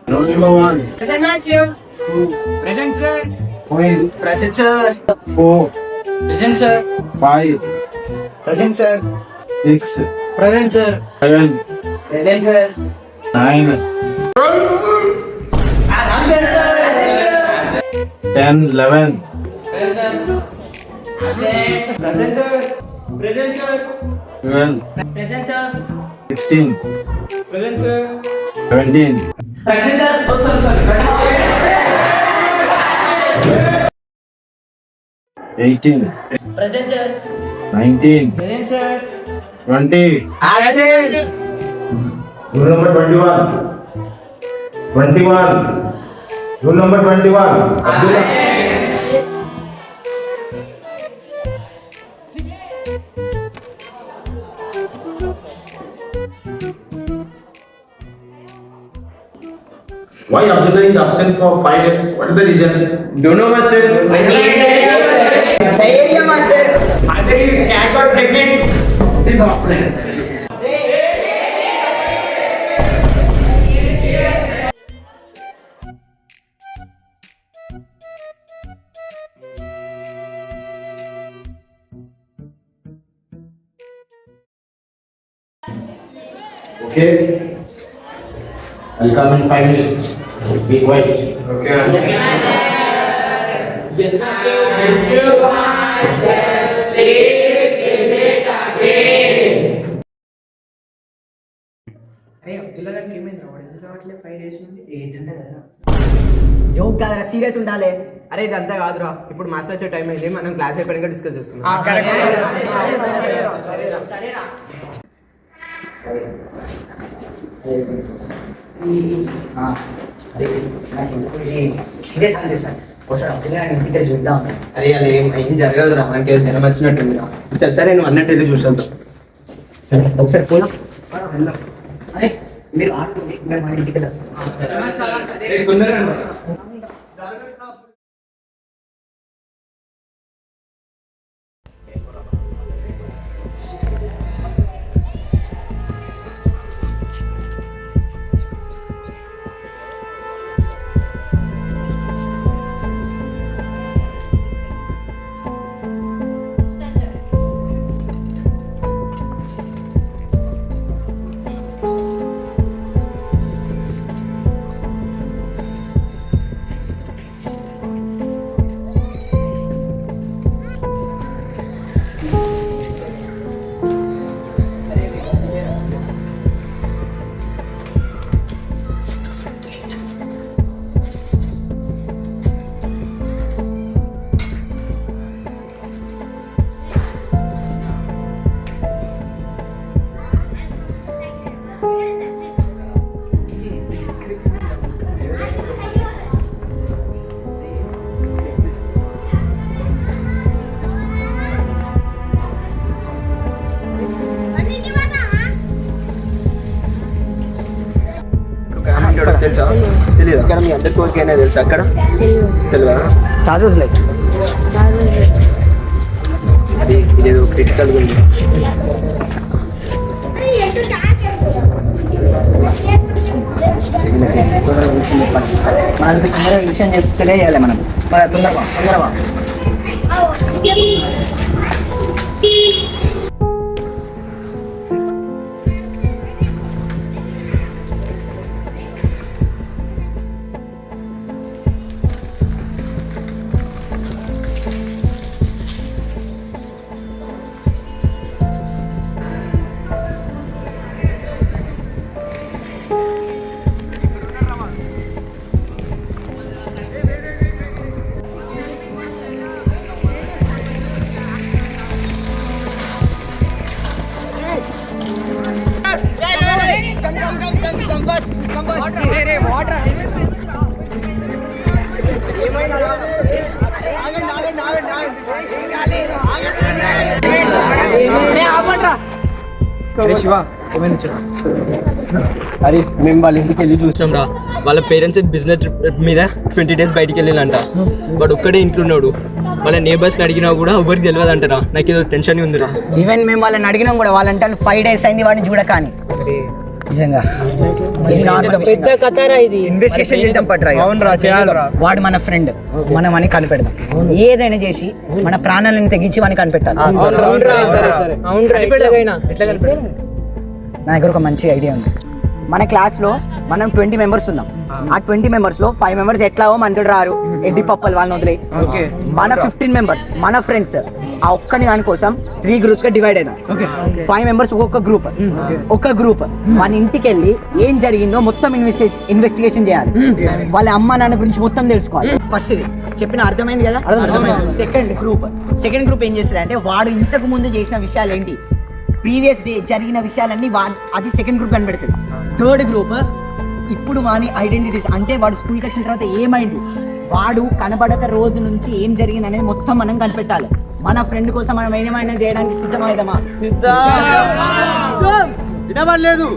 Roll number 1. Present master. 2. Present sir. 3. Present sir. 4. Present sir. 5. Present sir. 6. Present sir. 7. Present sir. 9. 10. 11. Present sir. Present sir. 12. Present sir. 16. Present sir. 17. Present sir. Oh, sorry. 18. Present sir. 19. Present sir. 20. Present. Rule number 21. 21. Rule number 21. Abdullah. Why Abdullah is absent for 5 days? What is the reason? Don't know, master. Diarrhea, master. Master, his cat got pregnant. Okay. I'll come in 5 minutes. Be quiet. Okay, master. Yes, master. Thank you, master. Please visit again. అరే అబ్దుల్లా గారికి ఏమైంది వాడు ఎందుకు రావట్లేదు 5 days నుండి? Age అంతే కదా joke కాదురా సీరియస్ ఉండాలి. అరే ఇది అంతా కాదురా, ఇప్పుడు మాస్టర్ వచ్చే టైం అయింది, మనం క్లాస్ అయిపోయాక డిస్కస్ చేసుకుందాం. సీరియస్ అనిపిస్తాను ఒకసారి అబ్దుల్లా గారిని ఇంటికి చూద్దాం. అరే అది ఏం జరగదురా, మనకి ఏదో జనం వచ్చినట్టుందిరా. సరే నువ్వు అన్నట్టు వెళ్ళి చూసేద్దాం. సరే ఒకసారి పోదాం. వెళ్దాం. అరే మీరు ఆడుతుంది మేము మన ఇంటికి వస్తాం. తొందరగా తెలుసా? తెలియదు. అక్కడ మీ అందరికి ఓకేనా తెలుసా? అక్కడ తెలియదా? చాలా రోజులే అది ఇదేదో క్రిటికల్ ఉంది. మనకి తొందరగా విషయం తెలియజేయాలి మనం. తొందరగా తొందరగా శివ ఏమైంది చెప్పు. అరే మేము వాళ్ళ ఇంటికి వెళ్ళి చూసినాం రా. వాళ్ళ పేరెంట్స్ బిజినెస్ ట్రిప్ మీద 20 days బయటికి వెళ్ళిందంట. వాడు ఒక్కడే ఇంట్లో ఉన్నాడు. వాళ్ళ నేబర్స్ని అడిగినా కూడా ఎవరికి తెలియదు అంటారా. నాకు ఏదో టెన్షన్ ఉందిరా. ఈవెన్ మేము వాళ్ళని అడిగినాం కూడా, వాళ్ళంటే 5 days అయింది వాడిని చూడకాని. నిజంగా ఇది నార్మల్ విషయం పెద్ద కథరా ఇది. ఇన్వెస్టిగేషన్ చేద్దాం పట్రా. అవునరా చేయాలరా. వాడు మన ఫ్రెండ్, మనం అని కనిపెడదాం. ఏదైనా చేసి మన ప్రాణాలను తెగించి వాడిని కనిపెట్టాలి. అవునరా ఎట్లాగైనా. నా దగ్గర ఒక మంచి ఐడియా ఉంది. మన క్లాస్లో మనం 20 members ఉన్నాం. ఆ 20 members లో 5 members ఎట్లాగో మనతో రారు, ఎడ్డి పప్పలు వాళ్ళని వదిలే. మన 15 members మన ఫ్రెండ్స్ ఆ ఒక్కని దాని కోసం 3 groups గా డివైడ్ అయినాం. 5 members ఒక్కొక్క గ్రూప్. ఒక గ్రూప్ మన ఇంటికి వెళ్ళి ఏం జరిగిందో మొత్తం ఇన్వెస్టిగేషన్ చేయాలి. వాళ్ళ అమ్మ నాన్న గురించి మొత్తం తెలుసుకోవాలి. ఫస్ట్ ఇది చెప్పిన అర్థమైంది కదా. సెకండ్ గ్రూప్ ఏం చేస్తుంది అంటే, వాడు ఇంతకు ముందు చేసిన విషయాలు ఏంటి, ప్రీవియస్ డే జరిగిన విషయాలన్నీ అది సెకండ్ గ్రూప్ కనిపెడుతుంది. థర్డ్ గ్రూప్ ఇప్పుడు వాని ఐడెంటిటీస్, అంటే వాడు స్కూల్కి వచ్చిన తర్వాత ఏమైంది, వాడు కనబడక రోజు నుంచి ఏం జరిగింది అనేది మొత్తం మనం కనిపెట్టాలి. మన ఫ్రెండ్ కోసం మనం ఏమైనా చేయడానికి సిద్ధమైదమా? వినబడలేదు.